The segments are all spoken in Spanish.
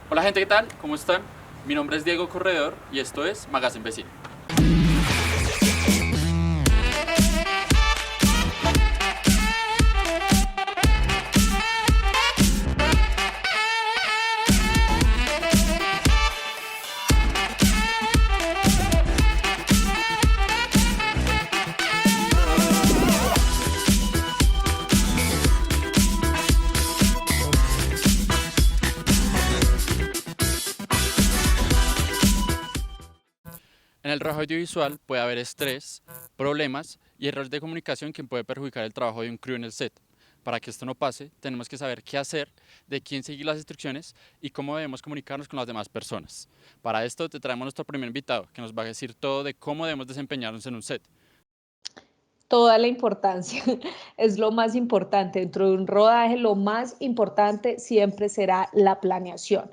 Hola gente, ¿qué tal? ¿Cómo están? Mi nombre es Diego Corredor y esto es Magazine Vecino. En el trabajo audiovisual puede haber estrés, problemas y errores de comunicación que puede perjudicar el trabajo de un crew en el set. Para que esto no pase, tenemos que saber qué hacer, de quién seguir las instrucciones y cómo debemos comunicarnos con las demás personas. Para esto te traemos nuestro primer invitado, que nos va a decir todo de cómo debemos desempeñarnos en un set. Toda la importancia, es lo más importante. Dentro de un rodaje, lo más importante siempre será la planeación.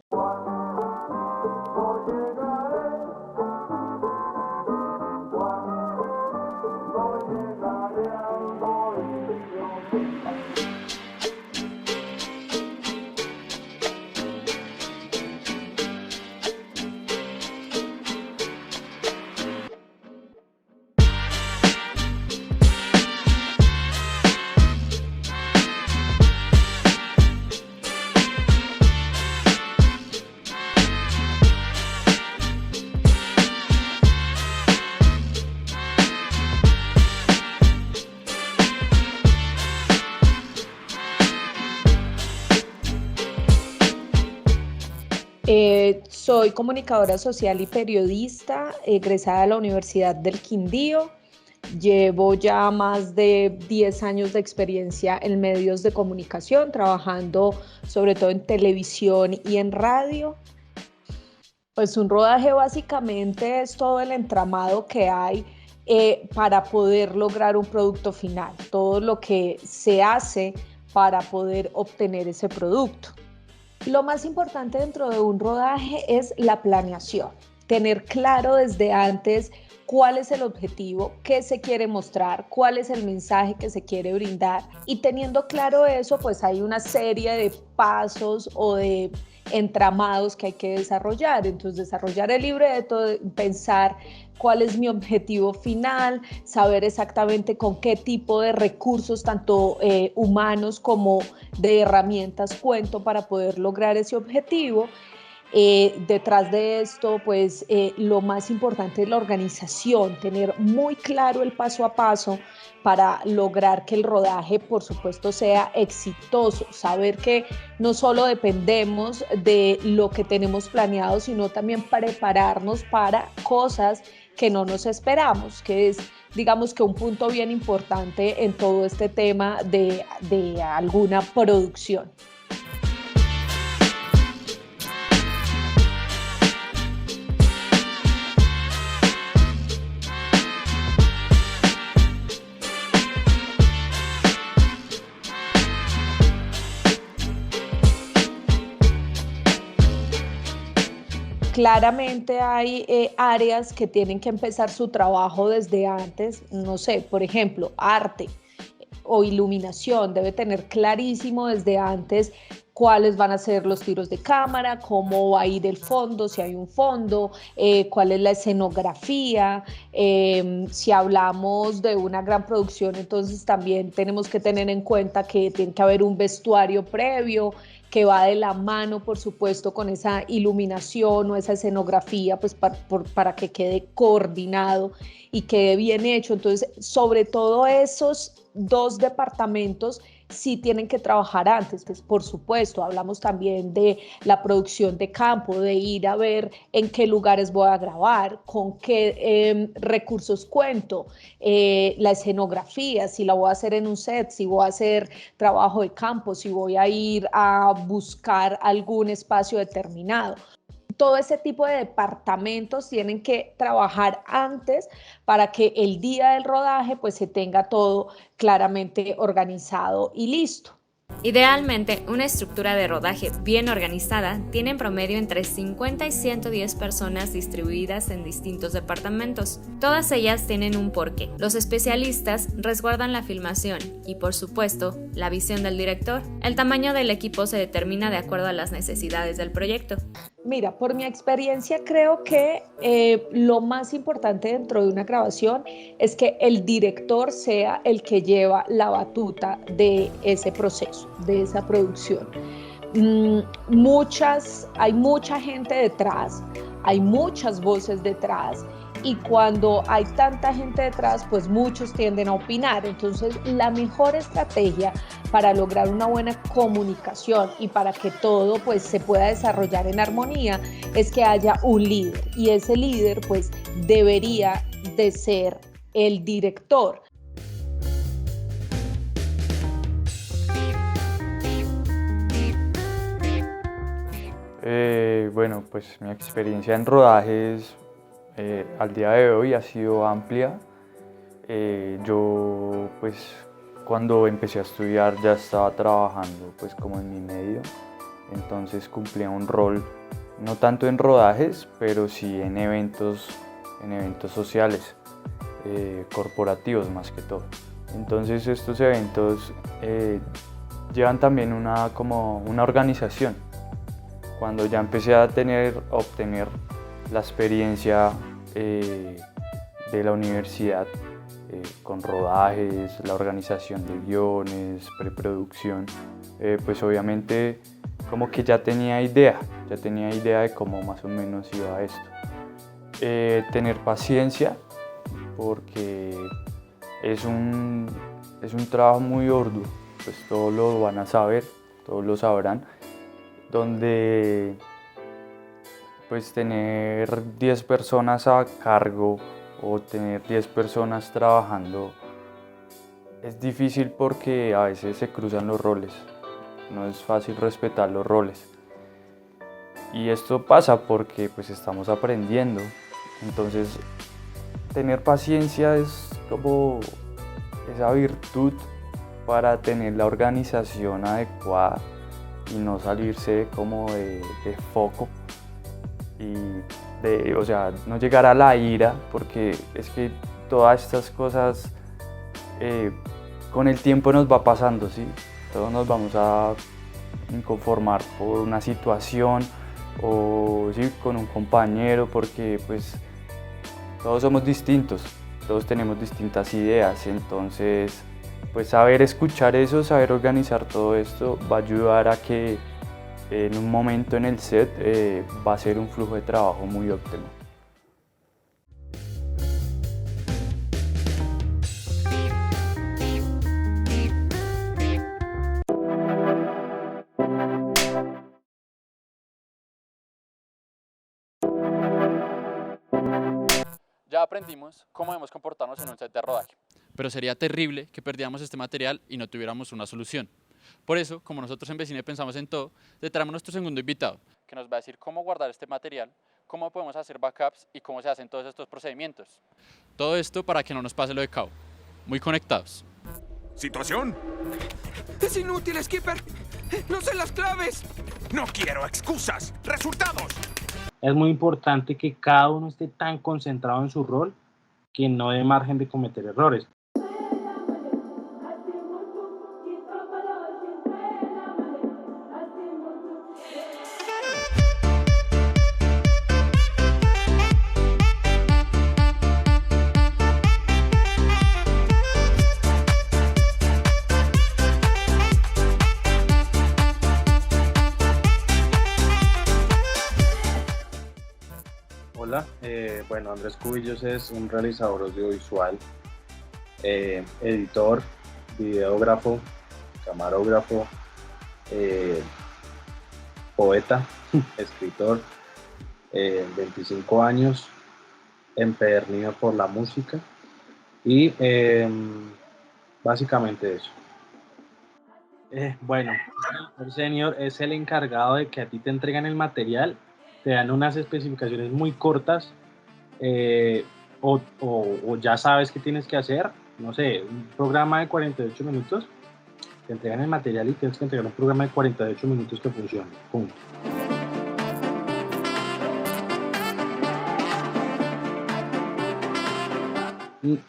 Soy comunicadora social y periodista, egresada de la Universidad del Quindío. Llevo ya más de 10 años de experiencia en medios de comunicación, trabajando sobre todo en televisión y en radio. Pues un rodaje básicamente es todo el entramado que hay para poder lograr un producto final, todo lo que se hace para poder obtener ese producto. Lo más importante dentro de un rodaje es la planeación, tener claro desde antes cuál es el objetivo, qué se quiere mostrar, cuál es el mensaje que se quiere brindar, y teniendo claro eso, pues hay una serie de pasos o de entramados que hay que desarrollar. Entonces, desarrollar el libreto, pensar cuál es mi objetivo final, saber exactamente con qué tipo de recursos, tanto humanos como de herramientas, cuento para poder lograr ese objetivo. Detrás de esto, pues lo más importante es la organización, tener muy claro el paso a paso para lograr que el rodaje, por supuesto, sea exitoso. Saber que no solo dependemos de lo que tenemos planeado, sino también prepararnos para cosas que no nos esperamos, que es, digamos, que un punto bien importante en todo este tema de alguna producción. Claramente hay áreas que tienen que empezar su trabajo desde antes, no sé, por ejemplo, arte o iluminación, debe tener clarísimo desde antes cuáles van a ser los tiros de cámara, cómo va a ir el fondo, si hay un fondo, cuál es la escenografía. Si hablamos de una gran producción, entonces también tenemos que tener en cuenta que tiene que haber un vestuario previo que va de la mano, por supuesto, con esa iluminación o esa escenografía, pues para que quede coordinado y quede bien hecho. Entonces, sobre todo esos dos departamentos sí tienen que trabajar antes. Pues, por supuesto, hablamos también de la producción de campo, de ir a ver en qué lugares voy a grabar, con qué recursos cuento, la escenografía, si la voy a hacer en un set, si voy a hacer trabajo de campo, si voy a ir a buscar algún espacio determinado. Todo ese tipo de departamentos tienen que trabajar antes para que el día del rodaje pues se tenga todo claramente organizado y listo. Idealmente, una estructura de rodaje bien organizada tiene en promedio entre 50 y 110 personas distribuidas en distintos departamentos. Todas ellas tienen un porqué. Los especialistas resguardan la filmación y, por supuesto, la visión del director. El tamaño del equipo se determina de acuerdo a las necesidades del proyecto. Mira, por mi experiencia creo que lo más importante dentro de una grabación es que el director sea el que lleva la batuta de ese proceso, de esa producción. Hay mucha gente detrás, hay muchas voces detrás y cuando hay tanta gente detrás, pues muchos tienden a opinar. Entonces, la mejor estrategia para lograr una buena comunicación y para que todo pues se pueda desarrollar en armonía es que haya un líder y ese líder pues debería de ser el director. Bueno, pues mi experiencia en rodajes al día de hoy ha sido amplia. Yo pues cuando empecé a estudiar ya estaba trabajando pues como en mi medio, entonces cumplía un rol no tanto en rodajes, pero sí en eventos sociales, corporativos más que todo. Entonces estos eventos llevan también como una organización. Cuando ya empecé a obtener la experiencia de la universidad con rodajes, la organización de guiones, preproducción, pues obviamente como que ya tenía idea de cómo más o menos iba esto. Tener paciencia porque es un trabajo muy arduo, pues todos lo van a saber, todos lo sabrán, donde pues tener 10 personas a cargo o tener 10 personas trabajando es difícil porque a veces se cruzan los roles, no es fácil respetar los roles. Y esto pasa porque pues estamos aprendiendo, entonces tener paciencia es como esa virtud para tener la organización adecuada y no salirse como de foco y no llegar a la ira, porque es que todas estas cosas con el tiempo nos va pasando, ¿sí? Todos nos vamos a inconformar por una situación o ¿sí? con un compañero, porque pues todos somos distintos, todos tenemos distintas ideas, entonces pues saber escuchar eso, saber organizar todo esto va a ayudar a que en un momento en el set va a ser un flujo de trabajo muy óptimo. Ya aprendimos cómo debemos comportarnos en un set de rodaje, pero sería terrible que perdiéramos este material y no tuviéramos una solución. Por eso, como nosotros en Vecine pensamos en todo, le traemos a nuestro segundo invitado, que nos va a decir cómo guardar este material, cómo podemos hacer backups y cómo se hacen todos estos procedimientos. Todo esto para que no nos pase lo de Cabo. Muy conectados. ¿Situación? ¡Es inútil, Skipper! ¡No sé las claves! No quiero excusas. ¡Resultados! Es muy importante que cada uno esté tan concentrado en su rol que no dé margen de cometer errores. Hola, bueno, Andrés Cubillos es un realizador audiovisual, editor, videógrafo, camarógrafo, poeta, escritor, 25 años, empedernido por la música y básicamente eso. Bueno, el señor es el encargado de que a ti te entregan el material, te dan unas especificaciones muy cortas o ya sabes qué tienes que hacer, no sé, un programa de 48 minutos, te entregan el material y tienes que entregar un programa de 48 minutos que funcione. Punto.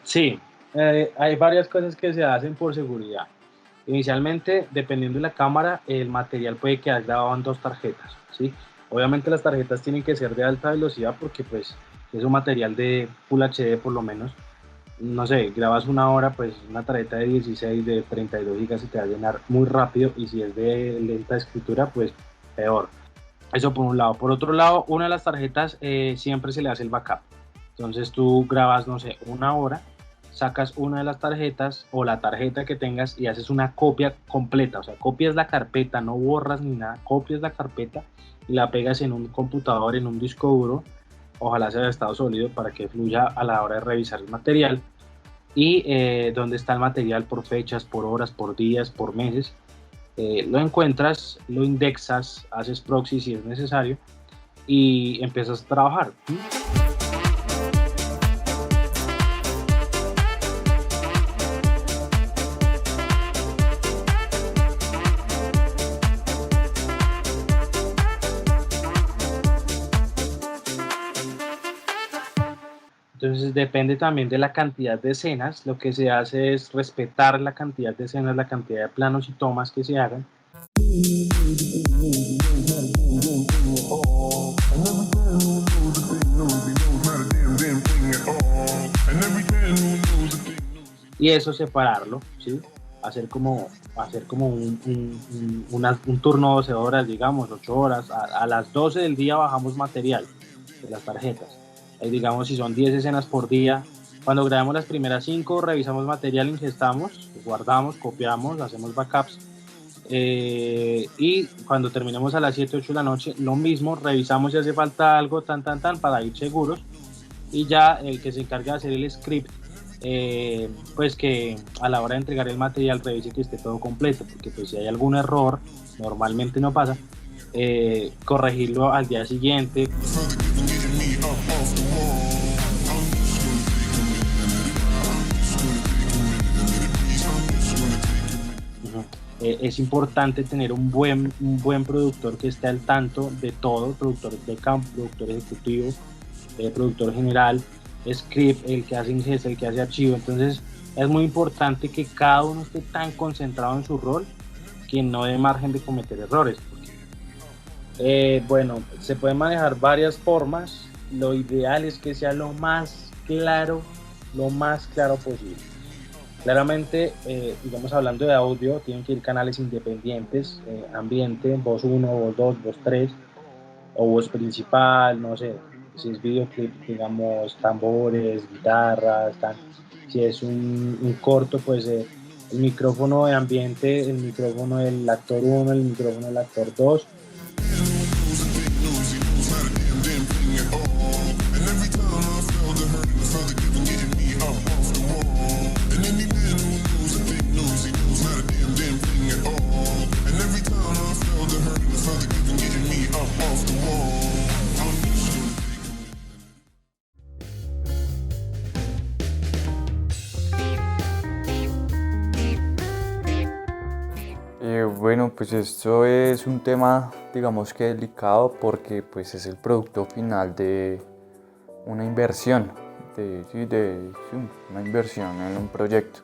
Sí, hay varias cosas que se hacen por seguridad. Inicialmente, dependiendo de la cámara, el material puede quedar grabado en 2 tarjetas, ¿sí? Obviamente las tarjetas tienen que ser de alta velocidad porque pues es un material de Full HD por lo menos. No sé, grabas 1 hora, pues una tarjeta de 16, de 32 gigas se te va a llenar muy rápido, y si es de lenta escritura, pues peor. Eso por un lado. Por otro lado, una de las tarjetas siempre se le hace el backup. Entonces tú grabas, no sé, 1 hora, sacas una de las tarjetas o la tarjeta que tengas y haces una copia completa. O sea, copias la carpeta, no borras ni nada, copias la carpeta y la pegas en un computador, en un disco duro, ojalá sea de estado sólido para que fluya a la hora de revisar el material. Y donde está el material por fechas, por horas, por días, por meses. Lo encuentras, lo indexas, haces proxy si es necesario y empiezas a trabajar. Entonces depende también de la cantidad de escenas. Lo que se hace es respetar la cantidad de escenas, la cantidad de planos y tomas que se hagan. Y eso separarlo, ¿sí? Hacer como un turno de 12 horas, digamos, 8 horas. A las 12 del día bajamos material de las tarjetas. Digamos, si son 10 escenas por día, cuando grabamos las primeras 5, revisamos material, ingestamos, guardamos, copiamos, hacemos backups. Y cuando terminemos a las 7, 8 de la noche, lo mismo, revisamos si hace falta algo, para ir seguros. Y ya el que se encarga de hacer el script, pues que a la hora de entregar el material revise que esté todo completo, porque pues si hay algún error, normalmente no pasa, corregirlo al día siguiente. Es importante tener un buen productor que esté al tanto de todo, productor de campo, productor ejecutivo, productor general, script, el que hace ingesta, el que hace archivo. Entonces es muy importante que cada uno esté tan concentrado en su rol que no dé margen de cometer errores. Bueno, se pueden manejar varias formas. Lo ideal es que sea lo más claro posible. Claramente, digamos, hablando de audio, tienen que ir canales independientes, ambiente, voz 1, voz 2, voz 3, o voz principal, no sé, si es videoclip, digamos, tambores, guitarras, si es un corto, pues el micrófono de ambiente, el micrófono del actor 1, el micrófono del actor 2. Bueno, pues esto es un tema, digamos que delicado, porque pues es el producto final de una inversión, una inversión en un proyecto.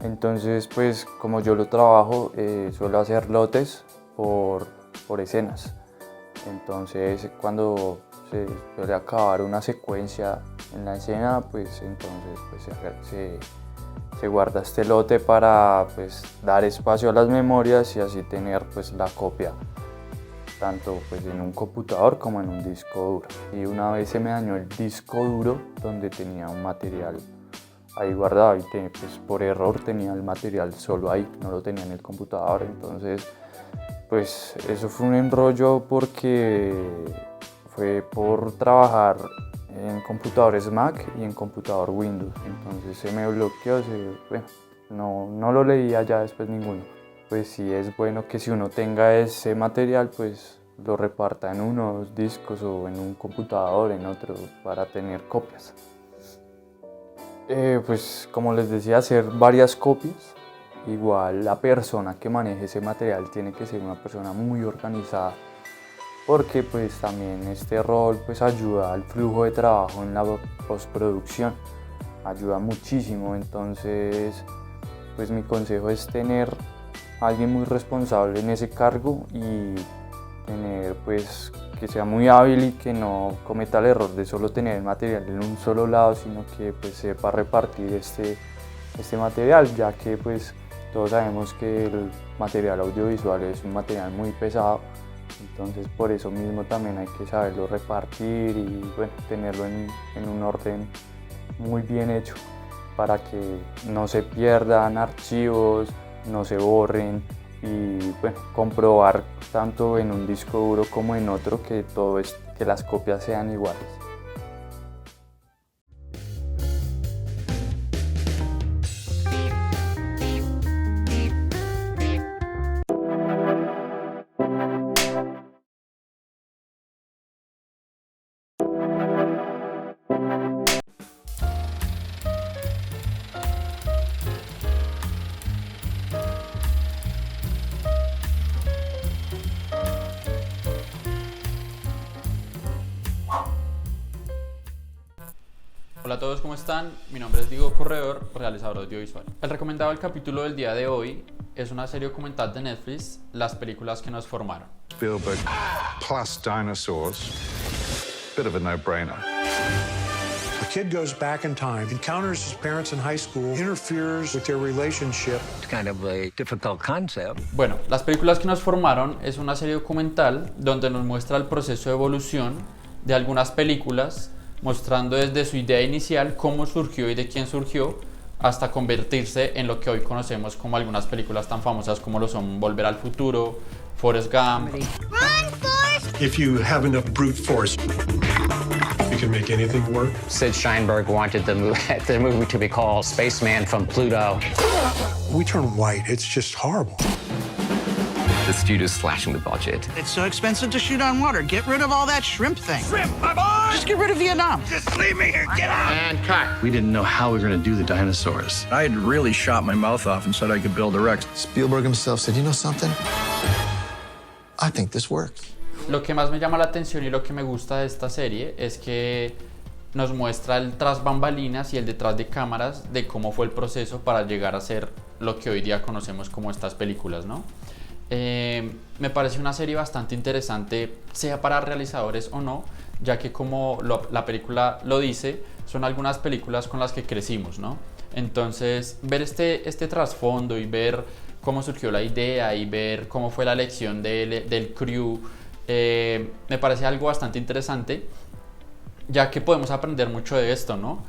Entonces, pues como yo lo trabajo, suelo hacer lotes por escenas. Entonces, cuando se suele acabar una secuencia en la escena, pues entonces pues, se guarda este lote para pues dar espacio a las memorias y así tener pues la copia tanto pues en un computador como en un disco duro. Y una vez se me dañó el disco duro donde tenía un material ahí guardado y pues por error tenía el material solo ahí, no lo tenía en el computador. Entonces pues eso fue un embrollo porque fue por trabajar en computadores Mac y en computador Windows. Entonces se me bloqueó, no lo leía ya después ninguno. Pues sí es bueno que si uno tenga ese material, pues lo reparta en unos discos o en un computador, en otro, para tener copias. Pues como les decía, hacer varias copias igual la persona que maneje ese material tiene que ser una persona muy organizada, porque pues también este rol pues ayuda al flujo de trabajo en la postproducción, ayuda muchísimo. Entonces pues mi consejo es tener a alguien muy responsable en ese cargo y tener pues que sea muy hábil y que no cometa el error de solo tener el material en un solo lado, sino que pues sepa repartir este material, ya que pues todos sabemos que el material audiovisual es un material muy pesado. Entonces por eso mismo también hay que saberlo repartir y bueno, tenerlo en un orden muy bien hecho para que no se pierdan archivos, no se borren y bueno, comprobar tanto en un disco duro como en otro que las copias sean iguales. Hola a todos, ¿cómo están? Mi nombre es Diego Corredor, realizador audiovisual. El recomendado del capítulo del día de hoy es una serie documental de Netflix, Las películas que nos formaron. Spielberg plus dinosaurs. Bit of a no-brainer. A kid goes back in time, encounters his parents in high school, interferes with their relationship. It's kind of a difficult concept. Bueno, Las películas que nos formaron es una serie documental donde nos muestra el proceso de evolución de algunas películas, mostrando desde su idea inicial cómo surgió y de quién surgió hasta convertirse en lo que hoy conocemos como algunas películas tan famosas como lo son Volver al Futuro, Forrest Gump. If you have enough brute force, you can make anything work. Sid Sheinberg wanted the movie to be called Spaceman from Pluto. We turn white. It's just horrible. The studio's slashing the budget. It's so expensive to shoot on water. Get rid of all that shrimp thing. Shrimp, my boy! Just get rid of Vietnam. Just leave me here, get out! And cut. We didn't know how we were going to do the dinosaurs. I had really shot my mouth off and said I could build a Rex. Spielberg himself said, you know something? I think this works. Lo que más me llama la atención y lo que me gusta de esta serie es que nos muestra el tras bambalinas y el detrás de cámaras de cómo fue el proceso para llegar a ser lo que hoy día conocemos como estas películas, ¿no? Me parece una serie bastante interesante, sea para realizadores o no, ya que como la película lo dice, son algunas películas con las que crecimos, ¿no? Entonces, ver este trasfondo y ver cómo surgió la idea y ver cómo fue la elección del crew, me parece algo bastante interesante, ya que podemos aprender mucho de esto, ¿no?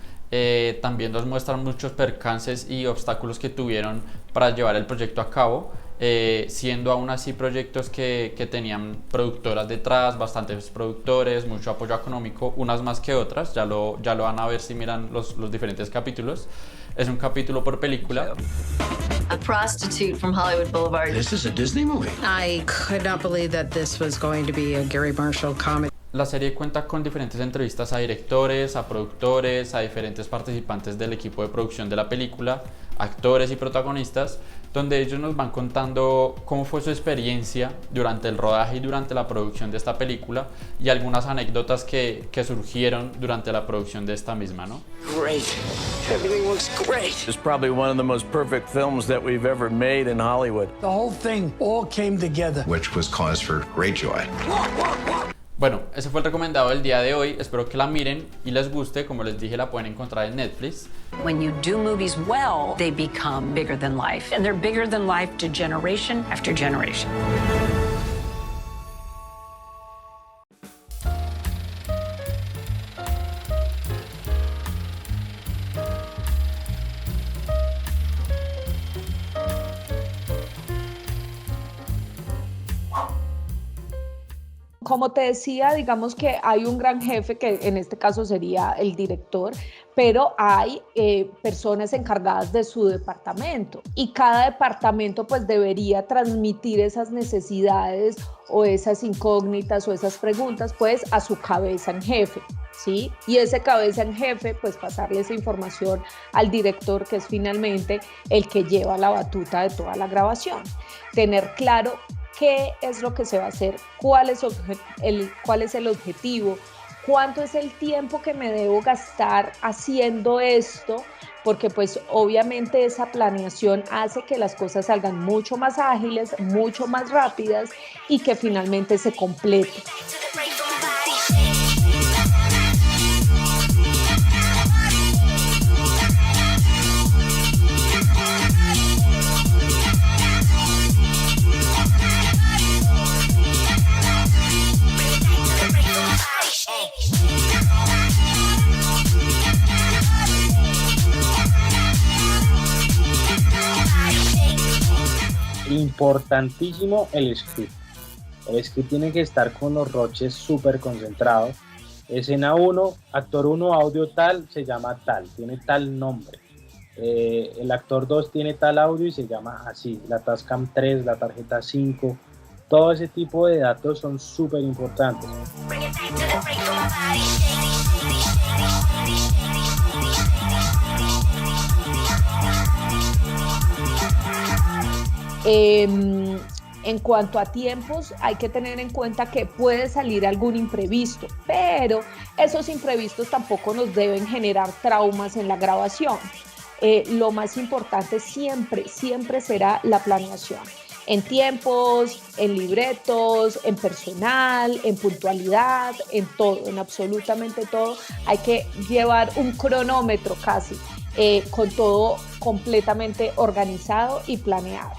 También nos muestran muchos percances y obstáculos que tuvieron para llevar el proyecto a cabo, siendo aún así proyectos que tenían productoras detrás, bastantes productores, mucho apoyo económico, unas más que otras, ya lo van a ver si miran los diferentes capítulos. Es un capítulo por película. A prostitute from Hollywood Boulevard. This is a Disney movie. I could not believe that this was going to be a Gary Marshall comedy. La serie cuenta con diferentes entrevistas a directores, a productores, a diferentes participantes del equipo de producción de la película, actores y protagonistas, donde ellos nos van contando cómo fue su experiencia durante el rodaje y durante la producción de esta película y algunas anécdotas que surgieron durante la producción de esta misma, ¿no? Great. Everything looks great. It's probably one of the most perfect films that we've ever made in Hollywood. The whole thing all came together. Which was cause for great joy. Bueno, ese fue el recomendado del día de hoy. Espero que la miren y les guste. Como les dije, la pueden encontrar en Netflix. When you do movies well, they become bigger than life. And they're bigger than life to generation after generation. Como te decía, digamos que hay un gran jefe, que en este caso sería el director, pero hay personas encargadas de su departamento y cada departamento pues debería transmitir esas necesidades o esas incógnitas o esas preguntas pues a su cabeza en jefe, ¿sí? Y ese cabeza en jefe pues pasarle esa información al director, que es finalmente el que lleva la batuta de toda la grabación. Tener claro qué es lo que se va a hacer, cuál es el objetivo, cuánto es el tiempo que me debo gastar haciendo esto, porque pues obviamente esa planeación hace que las cosas salgan mucho más ágiles, mucho más rápidas y que finalmente se complete. Importantísimo el script. El script tiene que estar con los roches súper concentrados. Escena 1, actor 1, audio tal, se llama tal, tiene tal nombre. El actor 2 tiene tal audio y se llama así. La Tascam 3, la tarjeta 5, todo ese tipo de datos son súper importantes. En cuanto a tiempos, hay que tener en cuenta que puede salir algún imprevisto, pero esos imprevistos tampoco nos deben generar traumas en la grabación. Lo más importante siempre será la planeación. En tiempos, en libretos, en personal, en puntualidad, en todo, en absolutamente todo. Hay que llevar un cronómetro casi, con todo completamente organizado y planeado.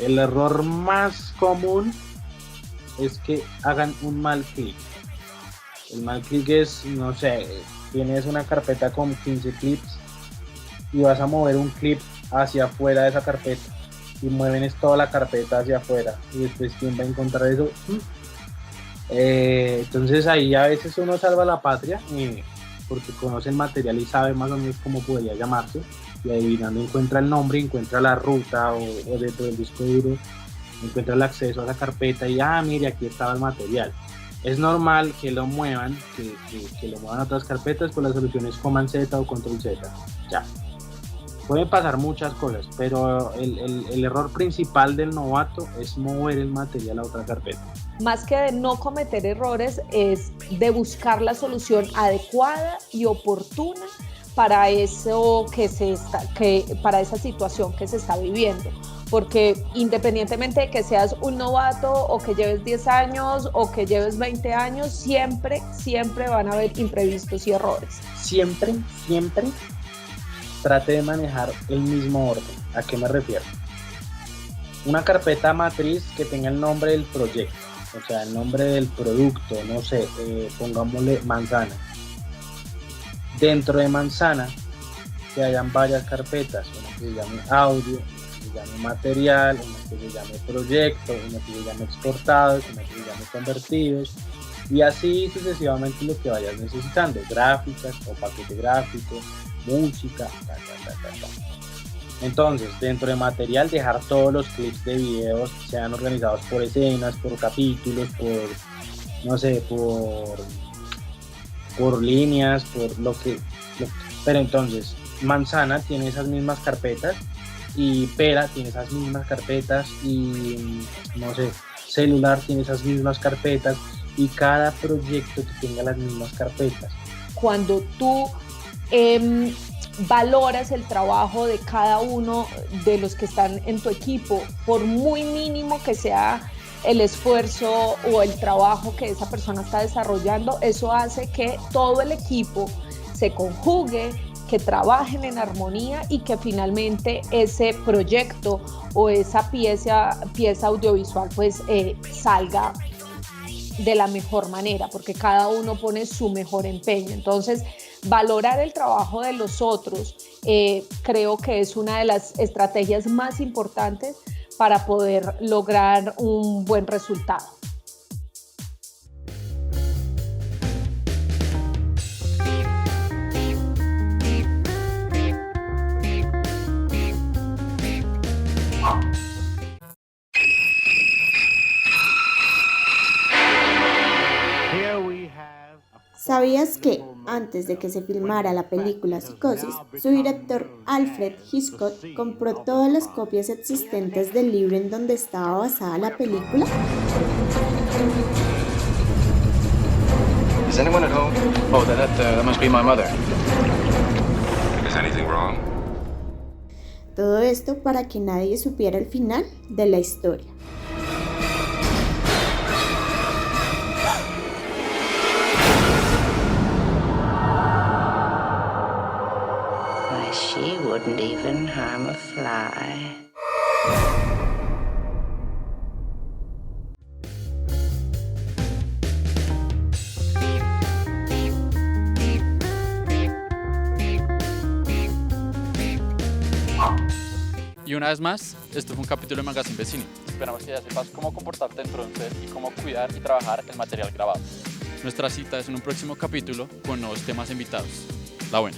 El error más común es que hagan un mal clic. El mal clic es, no sé, tienes una carpeta con 15 clips y vas a mover un clip hacia afuera de esa carpeta y mueven toda la carpeta hacia afuera y después ¿quién va a encontrar eso? Entonces ahí a veces uno salva la patria porque conoce el material y sabe más o menos cómo podría llamarse, y adivinando encuentra el nombre, encuentra la ruta o dentro del disco duro encuentra el acceso a la carpeta y mire, aquí estaba el material. Es normal que lo muevan, que lo muevan a otras carpetas, pues la solución es Command Z o Control Z, ya. Pueden pasar muchas cosas, pero el error principal del novato es mover el material a otra carpeta. Más que de no cometer errores, es de buscar la solución adecuada y oportuna para eso para esa situación que se está viviendo. Porque independientemente de que seas un novato o que lleves 10 años o que lleves 20 años, siempre van a haber imprevistos y errores. Siempre trate de manejar el mismo orden. ¿A qué me refiero? Una carpeta matriz que tenga el nombre del proyecto, o sea, el nombre del producto, no sé, pongámosle manzana. Dentro de manzana que hayan varias carpetas, una que se llame audio, una que se llame material, una que se llame proyecto, una que se llame exportados, una que se llame convertidos, y así sucesivamente lo que vayas necesitando, gráficas o paquete gráfico, música, Entonces, dentro de material, dejar todos los clips de videos sean organizados por escenas, por capítulos, por líneas, pero entonces manzana tiene esas mismas carpetas y pera tiene esas mismas carpetas y no sé, celular tiene esas mismas carpetas y cada proyecto que tenga las mismas carpetas. Cuando tú valoras el trabajo de cada uno de los que están en tu equipo, por muy mínimo que sea el esfuerzo o el trabajo que esa persona está desarrollando, eso hace que todo el equipo se conjugue, que trabajen en armonía y que finalmente ese proyecto o esa pieza audiovisual pues salga de la mejor manera, porque cada uno pone su mejor empeño. Entonces, valorar el trabajo de los otros creo que es una de las estrategias más importantes para poder lograr un buen resultado. ¿Sabías que, antes de que se filmara la película Psicosis, su director Alfred Hitchcock compró todas las copias existentes del libro en donde estaba basada la película? Is anyone at home? Oh, that must be my mother. Is anything wrong? Todo esto para que nadie supiera el final de la historia. She wouldn't even harm a fly. Y una vez más, esto fue un capítulo de Magazine Vecino. Esperamos que ya sepas cómo comportarte dentro de un set y cómo cuidar y trabajar el material grabado. Nuestra cita es en un próximo capítulo con nuevos temas invitados. La buena.